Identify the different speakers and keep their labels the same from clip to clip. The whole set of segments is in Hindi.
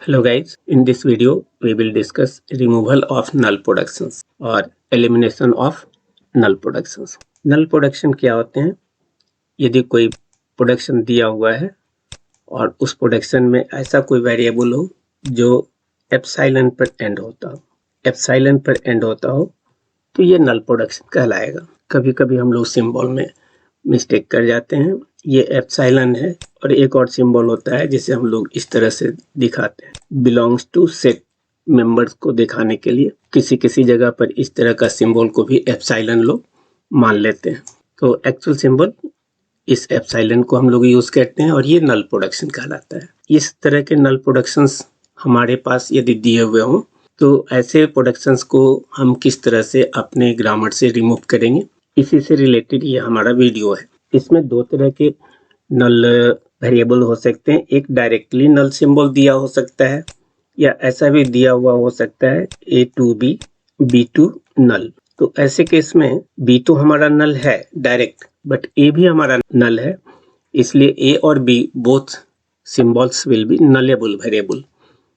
Speaker 1: Hello guys, in this video we will discuss removal of null productions or elimination of null productions. Null production क्या होते हैं? यदि कोई प्रोडक्शन दिया हुआ है और उस प्रोडक्शन में ऐसा कोई वेरिएबल हो जो एप्सिलॉन पर एंड होता हो तो ये नल प्रोडक्शन कहलाएगा। कभी कभी हम लोग सिंबल में मिस्टेक कर जाते हैं। ये एप्सिलॉन है और एक और सिंबल होता है जिसे हम लोग इस तरह से दिखाते हैं, बिलोंग्स टू सेट मेंबर्स को दिखाने के लिए। किसी किसी जगह पर इस तरह का सिंबल को भी एप्सिलॉन लोग मान लेते हैं। तो एक्चुअल सिंबल इस एप्सिलॉन को हम लोग यूज करते हैं और ये नल प्रोडक्शन कहलाता है। इस तरह के नल प्रोडक्शंस हमारे पास यदि दिए हुए हों तो ऐसे प्रोडक्शंस को हम किस तरह से अपने ग्रामर से रिमूव करेंगे, इसी से रिलेटेड ये हमारा वीडियो है। इसमें दो तरह के नल वेरिएबल हो सकते हैं। एक डायरेक्टली नल सिंबल दिया हो सकता है या ऐसा भी दिया हुआ हो सकता है a to b, b to नल। तो ऐसे केस में b तो हमारा नल है डायरेक्ट, बट a भी हमारा नल है, इसलिए a और b both symbols will be nullable variable,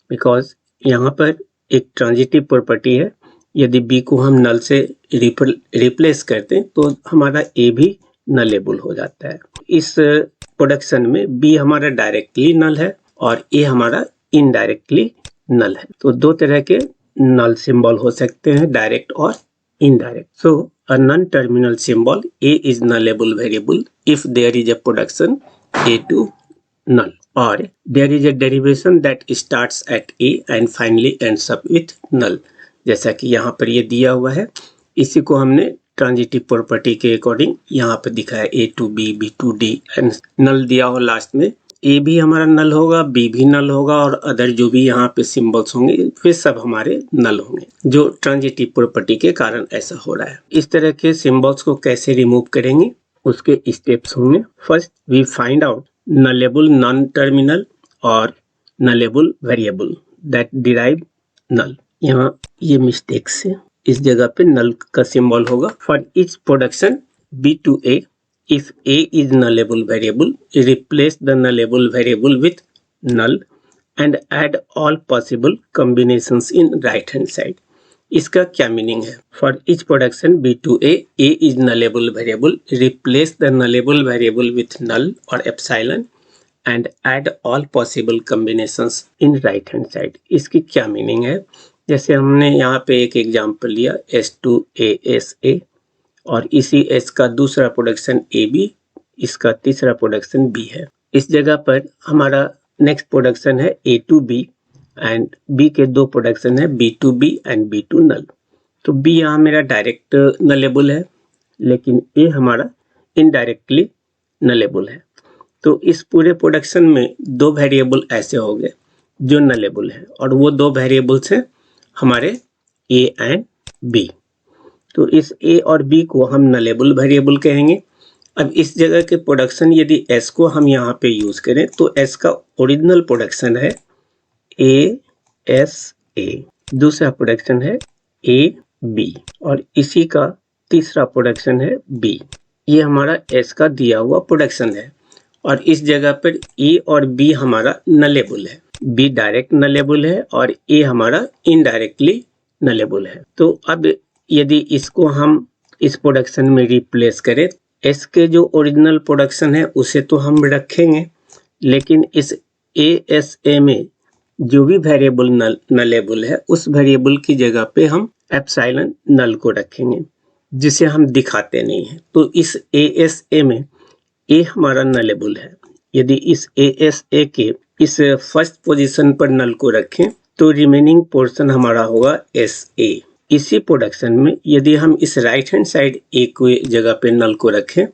Speaker 1: because यहाँ पर एक ट्रांजिटिव प्रॉपर्टी है। यदि b को हम नल से रिप्लेस करते हैं तो हमारा a भी नलेबल हो जाता है। इस प्रोडक्शन में b हमारा डायरेक्टली नल है और a हमारा इनडायरेक्टली नल है। तो दो तरह के नल सिंबल हो सकते हैं, डायरेक्ट और indirect. So a non-terminal symbol a is nullable variable if there is a production a to null, or there is a derivation that starts at a and finally ends up with null। जैसा कि यहाँ पर ये दिया हुआ है, इसी को हमने ट्रांजिटिव प्रॉपर्टी के अकॉर्डिंग यहाँ पर दिखाया a to b, b to d and null दिया हो लास्ट में। a भी हमारा नल होगा, b भी नल होगा और अदर जो भी यहाँ पे सिंबल्स होंगे वे सब हमारे नल होंगे, जो ट्रांजिटिव प्रॉपर्टी के कारण ऐसा हो रहा है। इस तरह के सिंबल्स को कैसे रिमूव करेंगे उसके स्टेप्स होंगे। First we find out nullable non-terminal और nullable variable that derive null। यहाँ ये मिस्टेक से इस जगह पे null का सिंबल होगा। For each production b to a, if a is nullable variable, replace the nullable variable with null and add all possible combinations in right hand side। इसका क्या मीनिंग है? For each production b to a is nullable variable, replace the nullable variable with null or epsilon and add all possible combinations in right hand side। इसकी क्या मीनिंग है? जैसे हमने यहाँ पे एक एग्जांपल लिया S2ASA और इसी S का दूसरा प्रोडक्शन AB, इसका तीसरा प्रोडक्शन B है। इस जगह पर हमारा नेक्स्ट प्रोडक्शन है A to B and B के दो प्रोडक्शन है B to B and B to null। तो B यहाँ मेरा डायरेक्ट नलेबल है, लेकिन A हमारा इनडायरेक्टली नलेबल है। तो इस पूरे प्रोडक्शन में दो वेरिएबल ऐसे हो गए जो नलेबल है और वो दो वेरिएबल्स हैं हमारे A एंड B। तो इस A और B को हम नलेबल वेरिएबल कहेंगे। अब इस जगह के प्रोडक्शन यदि S को हम यहाँ पे यूज करें तो S का ओरिजिनल प्रोडक्शन है ASA, दूसरा प्रोडक्शन है AB और इसी का तीसरा प्रोडक्शन है B। ये हमारा S का दिया हुआ प्रोडक्शन है और इस जगह पर A और B हमारा नलेबल है। B डायरेक्ट नलेबल है और A हमारा इनडायरेक्टली नलेबल है। तो अब यदि इसको हम इस प्रोडक्शन में रिप्लेस करें, S के जो ओरिजिनल प्रोडक्शन है उसे तो हम रखेंगे, लेकिन इस ASA में जो भी वेरिएबल नलेबल है उस वेरिएबल की जगह पे हम एप्सिलॉन नल को रखेंगे, जिसे हम दिखाते नहीं हैं। तो इस ASA में A हमारा नलेबल है। यदि इस ASA के इस फर्स्ट पोजीशन पर नल को रखें तो रिमेनिंग पोर्शन हमारा होगा SA। इसी प्रोडक्शन में यदि हम इस राइट हैंड साइड A को जगह पे नल को रखें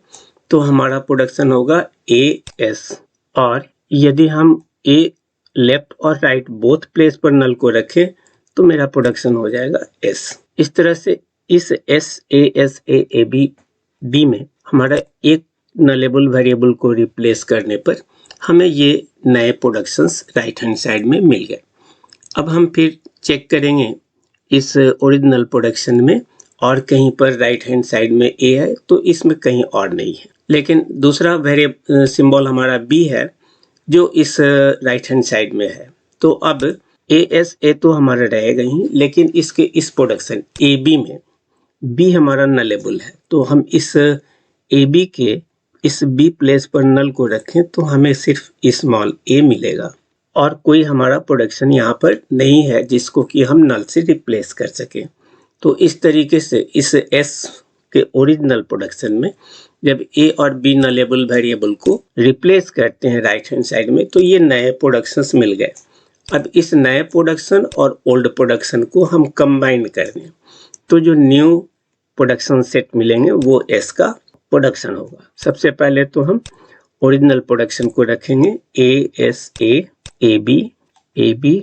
Speaker 1: तो हमारा प्रोडक्शन होगा AS, और यदि हम A लेफ्ट और राइट बोथ प्लेस पर नल को रखें तो मेरा प्रोडक्शन हो जाएगा S। इस तरह से इस SASAAB में हमारा एक नलेबल वेरिएबल को रिप्लेस करने पर हमें ये नए प्रोडक्शंस राइट हैंड साइड में मिल गए। अब हम फिर चेक करेंगे इस ओरिजिनल प्रोडक्शन में और कहीं पर राइट हैंड साइड में A है तो इसमें कहीं और नहीं है, लेकिन दूसरा सिंबल हमारा B है जो इस राइट हैंड साइड में है। तो अब ASA तो हमारा रहेगा ही, लेकिन इसके इस प्रोडक्शन AB में B हमारा नलेबल है, तो हम इस AB के इस B प्लेस पर नल को रखें तो हमें सिर्फ स्मॉल a मिलेगा और कोई हमारा प्रोडक्शन यहाँ पर नहीं है जिसको कि हम नल से रिप्लेस कर सकें। तो इस तरीके से इस S के ओरिजिनल प्रोडक्शन में जब A और B नलेबल वेरिएबल को रिप्लेस करते हैं राइट हैंड साइड में, तो ये नए प्रोडक्शंस मिल गए। अब इस नए प्रोडक्शन और ओल्ड प्रोडक्शन को हम कंबाइन कर दें तो जो न्यू प्रोडक्शन सेट मिलेंगे वो S का प्रोडक्शन होगा। सबसे पहले तो हम ओरिजिनल प्रोडक्शन को रखेंगे ASA, AB, AB,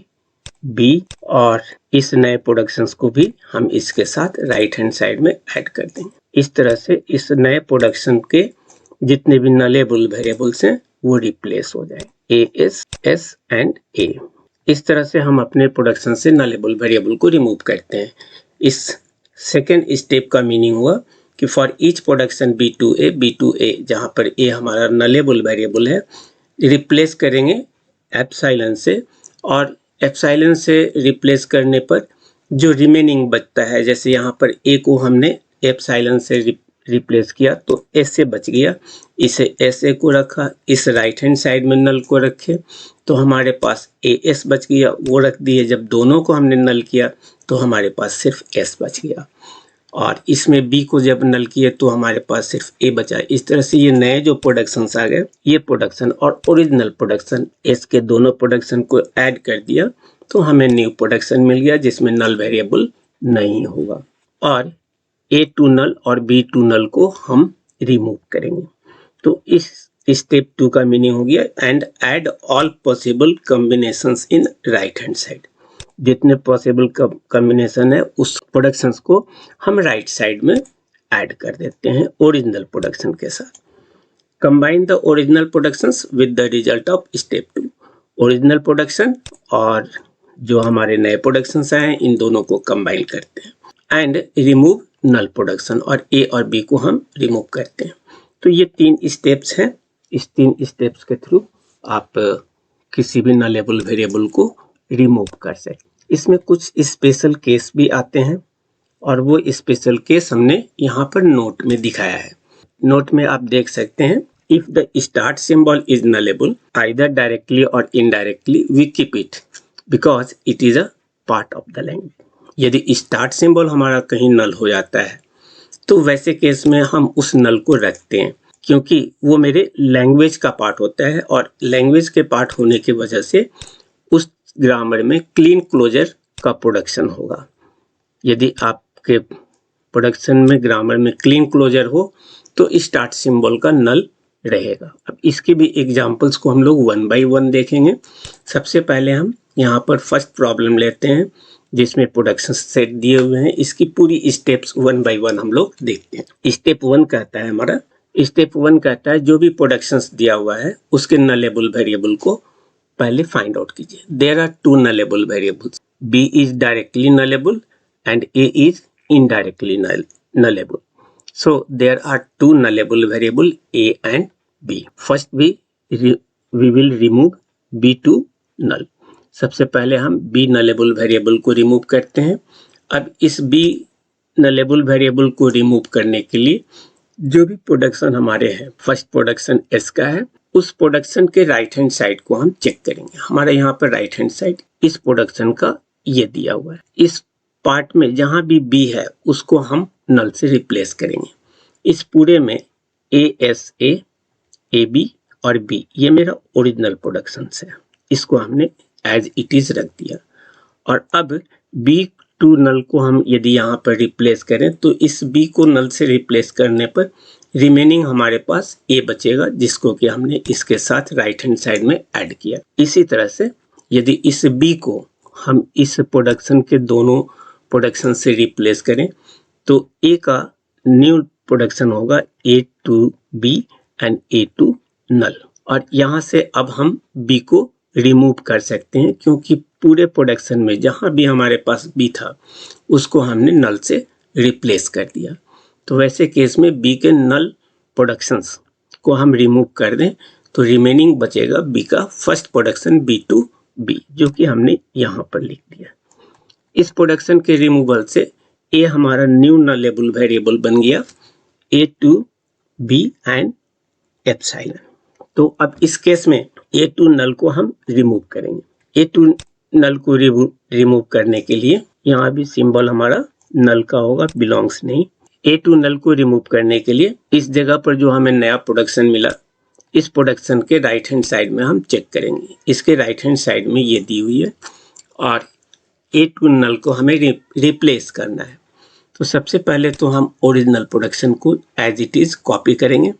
Speaker 1: B और इस नए प्रोडक्शंस को भी हम इसके साथ राइट हैंड साइड में ऐड कर देंगे। इस तरह से इस नए प्रोडक्शन के जितने भी नलेबल वेरिएबल्स हैं वो रिप्लेस हो जाए AS, S एंड A। इस तरह से हम अपने प्रोडक्शन से नलेबल वेरिएबल को रिमूव करते हैं। इस सेकेंड स्टेप का मीनिंग हुआ कि फॉर ईच प्रोडक्शन B2A जहाँ पर A हमारा नलेबल वेरिएबल है रिप्लेस करेंगे एप्सिलॉन से, और एप्सिलॉन से रिप्लेस करने पर जो रिमेनिंग बचता है, जैसे यहाँ पर A को हमने एप्सिलॉन से रिप्लेस किया तो S से बच गया, इसे SA को रखा, इस राइट हैंड साइड में नल को रखे तो हमारे पास AS बच गया, वो रख दिए। जब दोनों को हमने नल किया तो हमारे पास सिर्फ S बच गया, और इसमें B को जब नल किए तो हमारे पास सिर्फ A बचा। इस तरह से ये नए जो प्रोडक्शंस आ गए, ये प्रोडक्शन और ओरिजिनल प्रोडक्शन S के दोनों प्रोडक्शन को ऐड कर दिया तो हमें न्यू प्रोडक्शन मिल गया जिसमें नल वेरिएबल नहीं होगा, और A2 नल और B2 नल को हम रिमूव करेंगे। तो इस स्टेप 2 का मीनिंग हो गया and add all possible combinations in right hand side. जितने पॉसिबल कॉम्बिनेशन है उस प्रोडक्शंस को हम राइट साइड में ऐड कर देते हैं ओरिजिनल प्रोडक्शन के साथ। Combine the original productions with the result of step 2। Original production और जो हमारे नए प्रोडक्शंस आए हैं इन दोनों को कंबाइन करते हैं एंड रिमूव नल प्रोडक्शन, और A और B को हम रिमूव करते हैं। तो ये 3 स्टेप्स हैं। इस 3 स्टेप्स के थ्रू आप किसी भी नलेबल वेरिएबल को रिमूव कर सकते। इसमें कुछ स्पेशल केस भी आते हैं और वो स्पेशल केस हमने यहाँ पर नोट में दिखाया है। नोट में आप देख सकते हैं, if the start symbol is nullable either directly और indirectly we keep it because it is a part of the language. यदि स्टार्ट सिंबल हमारा कहीं नल हो जाता है तो वैसे केस में हम उस नल को रखते हैं क्योंकि वो मेरे लैंग्वेज का पार्ट होता है, और लैंग्वेज के पार्ट होने की वजह से उस ग्रामर में क्लीन क्लोजर का प्रोडक्शन होगा। यदि आपके प्रोडक्शन में ग्रामर में क्लीन क्लोजर हो तो स्टार्ट सिंबल का नल रहेगा। अब इसके भी एग्जांपल्स को हम लोग 1 बाय 1 देखेंगे। सबसे पहले हम यहाँ पर फर्स्ट प्रॉब्लम लेते हैं जिसमें प्रोडक्शन सेट दिए हुए हैं। इसकी पूरी स्टेप्स 1 बाय 1 हम लोग देखते हैं। स्टेप 1 कहता है हमारा, स्टेप 1 कहता है जो भी प्रोडक्शंस दिया हुआ है उसके नलेबल वेरिएबल को पहले फाइंड आउट कीजिए। There are 2 nullable variables, B is directly nullable and A is indirectly nullable. So there are 2 nullable variable A and B. First we will remove B2 null. सबसे पहले हम B nullable variable को रिमूव करते हैं। अब इस B nullable variable को रिमूव करने के लिए जो भी प्रोडक्शन हमारे हैं, फर्स्ट प्रोडक्शन S का है, उस प्रोडक्शन के राइट हैंड साइड को हम चेक करेंगे। हमारे यहाँ पर राइट हैंड साइड इस प्रोडक्शन का ये दिया हुआ है। इस पार्ट में जहां भी B है उसको हम नल से रिप्लेस करेंगे। इस पूरे में ASA, AB और B ये मेरा ओरिजिनल प्रोडक्शन है, इसको हमने एज इट इज रख दिया। और अब B2 नल को हम यदि यहाँ पर रिप्लेस करें तो इस B को नल से रिप्लेस करने पर रिमेनिंग हमारे पास A बचेगा जिसको कि हमने इसके साथ राइट हैंड साइड में ऐड किया। इसी तरह से यदि इस B को हम इस प्रोडक्शन के दोनों प्रोडक्शन से रिप्लेस करें तो A का न्यू प्रोडक्शन होगा A2B एंड A2 नल, और यहाँ से अब हम B को रिमूव कर सकते हैं क्योंकि पूरे प्रोडक्शन में जहाँ भी हमारे पास B था उसको हमने नल से रिप्लेस कर दिया। तो वैसे केस में B के नल प्रोडक्शंस को हम रिमूव कर दें तो रिमेनिंग बचेगा B का फर्स्ट प्रोडक्शन B2 बी, जो कि हमने यहाँ पर लिख दिया। इस प्रोडक्शन के रिमूवल से ए हमारा न्यू नलेबल वेरिएबल बन गया ए टू बी एंड एप्सिलॉन। तो अब इस केस में ए टू नल को हम रिमूव करेंगे। ए टू नल को रिमूव करने के लिए यहाँ भी सिंबल हमारा नल का होगा, बिलोंग्स नहीं। ए टू नल को रिमूव करने के लिए इस जगह पर जो हमें नया प्रोडक्शन मिला, इस प्रोडक्शन के राइट हैंड साइड में हम चेक करेंगे। इसके राइट हैंड साइड में ये दी हुई है और ए टू नल को हमें रिप्लेस करना है। तो सबसे पहले तो हम ओरिजिनल प्रोडक्शन को एज इट इज कॉपी करेंगे,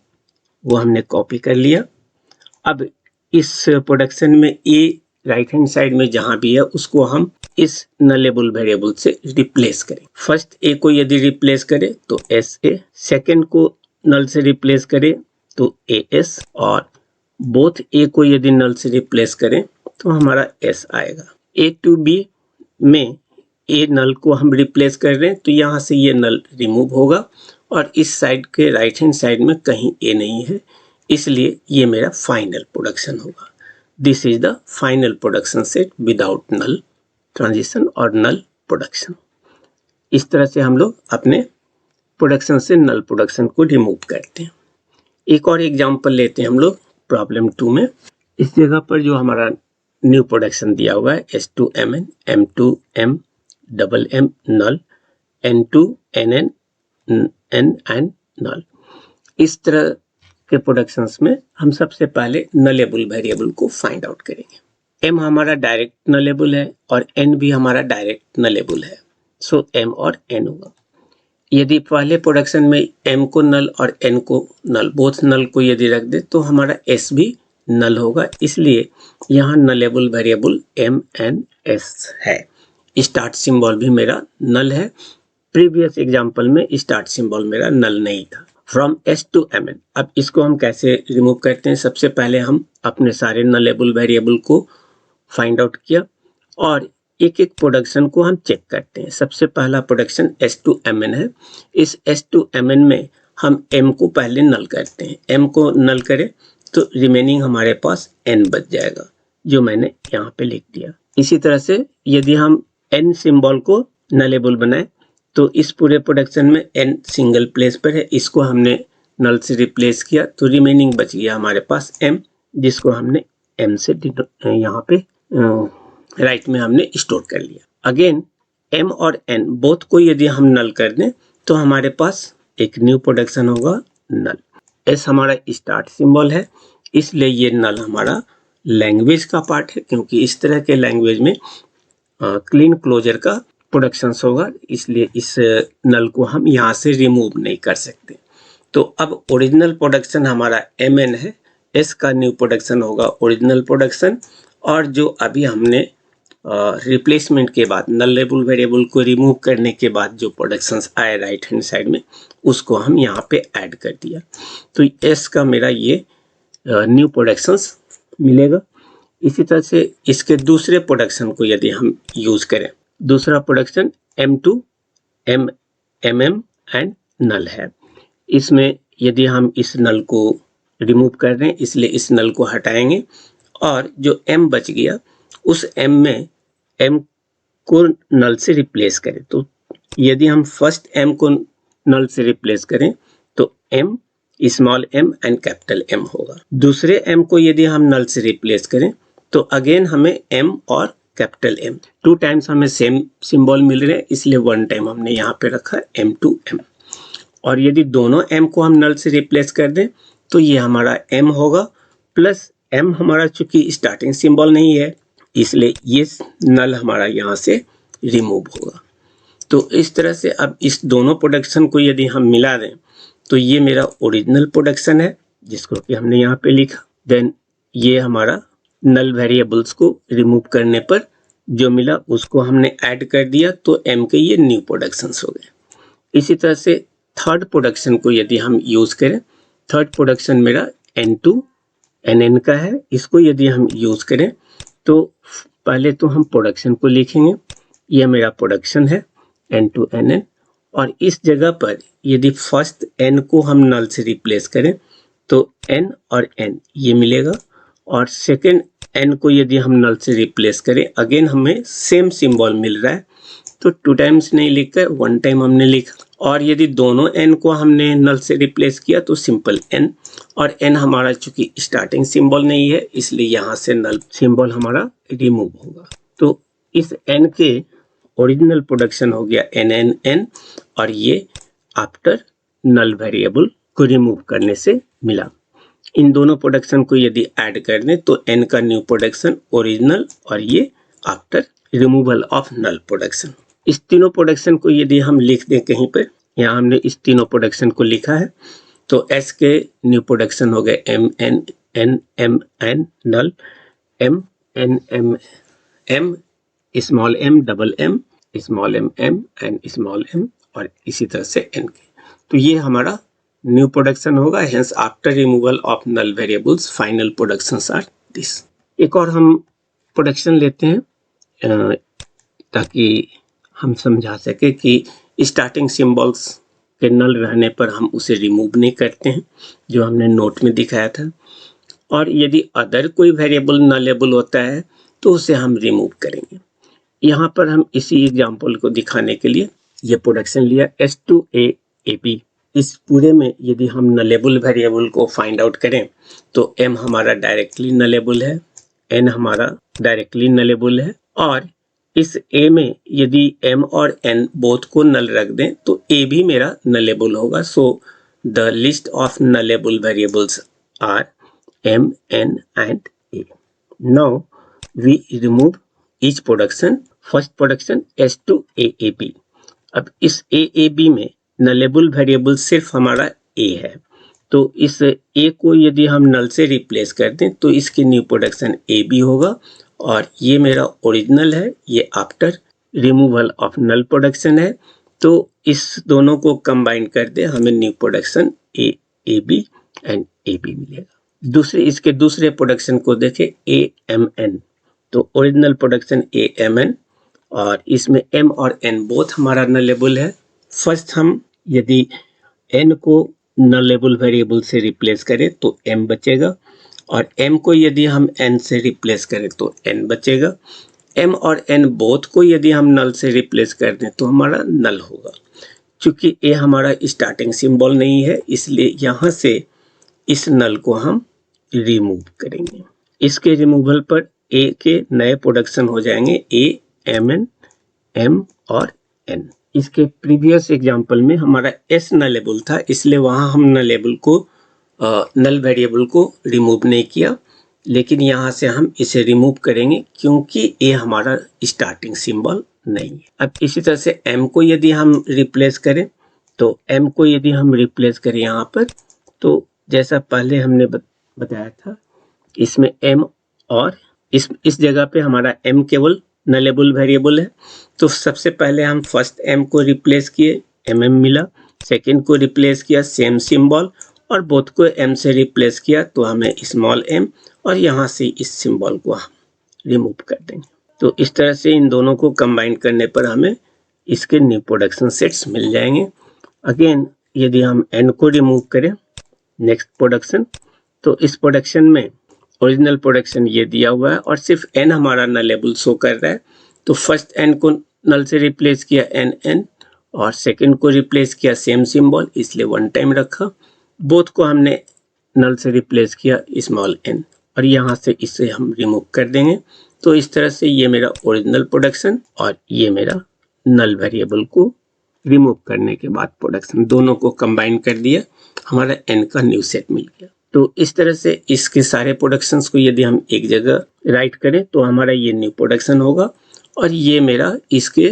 Speaker 1: वो हमने कॉपी कर लिया। अब इस प्रोडक्शन में ए राइट हैंड साइड में जहां भी है उसको हम इस नलेबल वेरिएबल से रिप्लेस करें। फर्स्ट ए को यदि रिप्लेस करें तो एस ए, सेकेंड को नल से रिप्लेस करें तो ए एस, और बोथ ए को यदि नल से रिप्लेस करें तो हमारा एस आएगा। ए टू बी में ए नल को हम रिप्लेस कर रहे हैं तो यहाँ से ये नल रिमूव होगा और इस साइड के राइट हैंड साइड में कहीं ए नहीं है, इसलिए ये मेरा फाइनल प्रोडक्शन होगा। This is the final production set without null transition और नल प्रोडक्शन। इस तरह से हम लोग अपने प्रोडक्शन से नल प्रोडक्शन को रिमूव करते हैं। एक और एग्जांपल लेते हैं हम लोग प्रॉब्लम 2 में। इस जगह पर जो हमारा न्यू प्रोडक्शन दिया हुआ है S2Mn, M2M, double M null, N2 NN N and null. इस तरह के प्रोडक्शंस में हम सबसे पहले नलेबल वेरिएबल को फाइंड आउट करेंगे। M हमारा डायरेक्ट नलेबल है और N भी हमारा डायरेक्ट नलेबल है, सो M और N होगा। यदि पहले प्रोडक्शन में M को नल और N को नल, बोथ नल को यदि रख दे तो हमारा S भी नल होगा, इसलिए यहाँ nullable variable M and S है। स्टार्ट सिंबल भी मेरा नल है। प्रीवियस एग्जांपल में स्टार्ट सिंबल मेरा नल नहीं था। फ्रॉम S to Mn, अब इसको हम कैसे रिमूव करते हैं? सबसे पहले हम अपने सारे नलेबल वेरिएबल को फाइंड आउट किया और एक एक प्रोडक्शन को हम चेक करते हैं। सबसे पहला प्रोडक्शन S2Mn है। इस S2Mn में हम M को पहले नल करते हैं। M को नल करें तो रिमेनिंग हमारे पास N बच जाएगा, जो मैंने यहाँ पे लिख दिया। इसी तरह से यदि हम N सिंबल को नलेबल बनाए तो इस पूरे प्रोडक्शन में N सिंगल प्लेस पर है, इसको हमने नल से रिप्लेस किया तो रिमेनिंग बच गया हमारे पास M, जिसको हमने M से यहाँ पे राइट में हमने स्टोर कर लिया। अगेन M और N बोथ को यदि हम नल कर दें तो हमारे पास एक न्यू प्रोडक्शन होगा नल। S हमारा स्टार्ट सिंबल है, इसलिए ये नल हमारा लैंग्वेज का पार्ट है, क्योंकि इस तरह के लैंग्वेज में क्लीन क्लोजर का प्रोडक्शन होगा, इसलिए इस नल को हम यहाँ से रिमूव नहीं कर सकते। तो अब ओरिजिनल प्रोडक्शन हमारा Mn है, S का न्यू प्रोडक्शन होगा ओरिजिनल प्रोडक्शन, और जो अभी हमने रिप्लेसमेंट के बाद नलेबल वेरिएबल को रिमूव करने के बाद जो प्रोडक्शंस आए राइट हैंड साइड में, उसको हम यहाँ पे ऐड कर दिया। तो S का मेरा ये न्यू प्रोडक्शंस मिलेगा। इसी तरह से इसके दूसरे प्रोडक्शन को यदि हम यूज करें, दूसरा प्रोडक्शन M2 MM एंड नल है। इसमें यदि हम इस नल को रिमूव कर रहे हैं, इसलिए इस नल को हटाएंगे और जो M बच गया उस M में M को नल से रिप्लेस करें। तो यदि हम फर्स्ट M को नल से रिप्लेस करें तो M small m and capital M होगा। दूसरे M को यदि हम नल से रिप्लेस करें तो अगेन हमें M और कैपिटल M, 2 टाइम्स हमें सेम सिंबल मिल रहे हैं, इसलिए 1 टाइम हमने यहाँ पे रखा M2M। और यदि दोनों M को हम नल से रिप्लेस कर दें तो ये हमारा M होगा, प्लस M हमारा चूंकि स्टार्टिंग सिंबल नहीं है, इसलिए ये नल हमारा यहाँ से रिमूव होगा। तो इस तरह से अब इस दोनों प्रोडक्शन को यदि हम मिला दें तो ये मेरा ओरिजिनल प्रोडक्शन है, जिसको कि हमने यहाँ पे लिखा। देन ये हमारा नल वेरिएबल्स को रिमूव करने पर जो मिला उसको हमने ऐड कर दिया, तो M के ये न्यू प्रोडक्शंस हो गए। इसी तरह से थर्ड प्रोडक्शन को यदि हम यूज करें, थर्ड प्रोडक्शन मेरा N2 NN का है, इसको यदि हम यूज करें तो पहले तो हम प्रोडक्शन को लिखेंगे। यह मेरा प्रोडक्शन है N2 NN, और इस जगह पर यदि फर्स्ट N को हम नल से रिप्लेस करें तो N और N ये मिलेगा, और सेकेंड एन को यदि हम नल से रिप्लेस करें, अगेन हमें सेम सिंबल मिल रहा है, तो 2 टाइम्स नहीं लिखकर 1 टाइम हमने लिखा। और यदि दोनों एन को हमने नल से रिप्लेस किया तो सिंपल एन, और एन हमारा चूंकि स्टार्टिंग सिंबल नहीं है इसलिए यहाँ से नल सिंबल हमारा रिमूव होगा। तो इस एन के ओरिजिनल प्रोडक्शन हो गया एन एन एन, और ये आफ्टर नल वेरिएबल को रिमूव करने से मिला। इन दोनों प्रोडक्शन को यदि ऐड कर दें तो एन का न्यू प्रोडक्शन ओरिजिनल, और ये after removal of null production. इस तीनों प्रोडक्शन को यदि हम लिख दें कहीं पर, यहाँ हमने इस तीनों प्रोडक्शन को लिखा है, तो एस के न्यू प्रोडक्शन हो गए M N N M N null, M N M M small M double M small M M and small M, और इसी तरह से एन के। तो ये हमारा न्यू प्रोडक्शन होगा। Hence after removal of null variables final productions are this. एक और हम प्रोडक्शन लेते हैं ताकि हम समझा सके कि स्टार्टिंग सिंबल्स के नल रहने पर हम उसे रिमूव नहीं करते हैं, जो हमने नोट में दिखाया था। और यदि अदर कोई वेरिएबल नलेबल होता है तो उसे हम रिमूव करेंगे। यहाँ पर हम इसी एग्जाम्पल को दिखाने के लिए ये प्रोडक्शन लिया S2A इस पूरे में यदि हम नलेबल वेरिएबल को फाइंड आउट करें तो m हमारा डायरेक्टली नलेबल है, n हमारा डायरेक्टली नलेबल है, और इस a में यदि m और n बोथ को नल रख दें तो a भी मेरा नलेबल होगा। So the list of nullable variables are m, n and a. Now we remove each production. First production S2AAB। अब इस AAB में नलेबल वेरिएबल सिर्फ हमारा a है, तो इस a को यदि हम नल से रिप्लेस कर दें तो इसकी न्यू प्रोडक्शन a भी होगा, और ये मेरा ओरिजिनल है, ये after removal of null production है। तो इस दोनों को कंबाइन कर दे हमें new production AAB and AB मिलेगा। इसके दूसरे प्रोडक्शन को देखें AMN, तो ओरिजिनल प्रोडक्शन AMN, और इसमें m और n बोथ हमारा नलेबल है। फर्स्ट हम यदि n को नलेबल वेरिएबल से रिप्लेस करें तो m बचेगा, और m को यदि हम n से रिप्लेस करें तो n बचेगा। m और n बोथ को यदि हम नल से रिप्लेस कर दें तो हमारा नल होगा। चूंकि a हमारा स्टार्टिंग सिंबल नहीं है इसलिए यहाँ से इस नल को हम रिमूव करेंगे। इसके रिमूवल पर a के नए प्रोडक्शन हो जाएंगे a, mn, m और n। इसके प्रीवियस एग्जांपल में हमारा s नलेबल था, इसलिए वहां हम नलेबल को नल वेरिएबल को रिमूव नहीं किया, लेकिन यहाँ से हम इसे रिमूव करेंगे क्योंकि a हमारा स्टार्टिंग सिंबल नहीं है। अब इसी तरह से m को यदि हम रिप्लेस करें तो m को यदि हम रिप्लेस करें यहाँ पर, तो जैसा पहले हमने बताया था इसमें m, और इस जगह पे हमारा m केवल नलेबल वेरिएबल है। तो सबसे पहले हम फर्स्ट m को रिप्लेस किए, mm मिला, सेकंड को रिप्लेस किया सेम सिंबल, और बोथ को m से रिप्लेस किया तो हमें स्मॉल m, और यहाँ से इस सिंबल को हम रिमूव कर देंगे। तो इस तरह से इन दोनों को कंबाइन करने पर हमें इसके न्यू प्रोडक्शन सेट्स मिल जाएंगे। अगेन यदि हम n को रिमूव करें नेक्स्ट प्रोडक्शन, तो इस प्रोडक्शन में ओरिजिनल प्रोडक्शन ये दिया हुआ है और सिर्फ n हमारा नलेबल शो कर रहा है। तो फर्स्ट n को नल से रिप्लेस किया n, और सेकंड को रिप्लेस किया सेम सिंबल, इसलिए 1 टाइम रखा। बोथ को हमने नल से रिप्लेस किया स्मॉल n, और यहाँ से इसे हम रिमूव कर देंगे। तो इस तरह से ये मेरा ओरिजिनल प्रोडक्शन और ये मेरा नल वेरिएबल को रिमूव करने के बाद प्रोडक्शन, दोनों को कंबाइन कर दिया, हमारा n का न्यू सेट मिल गया। तो इस तरह से इसके सारे प्रोडक्शंस को यदि हम एक जगह राइट करें तो हमारा ये न्यू प्रोडक्शन होगा, और ये मेरा इसके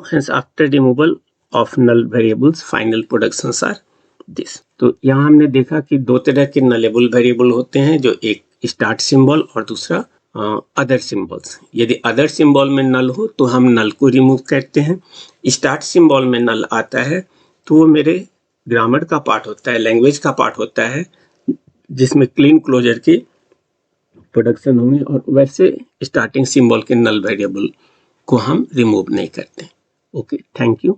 Speaker 1: hence after removal of null variables final productions are this. तो यहाँ हमने देखा कि 2 तरह के नलेबल वेरिएबल होते हैं, जो एक स्टार्ट सिंबल और दूसरा अदर सिंबल्स। यदि अदर सिंबल में नल हो तो हम नल को रिमूव करते हैं। स्टार्ट सिंबल में नल आता है तो वो मेरे ग्रामर का पार्ट होता है, लैंग्वेज का पार्ट होता है, जिसमें क्लीन क्लोजर की प्रोडक्शन होंगे, और वैसे स्टार्टिंग सिंबल के नल वेरिएबल को हम रिमूव नहीं करते। Okay, thank you.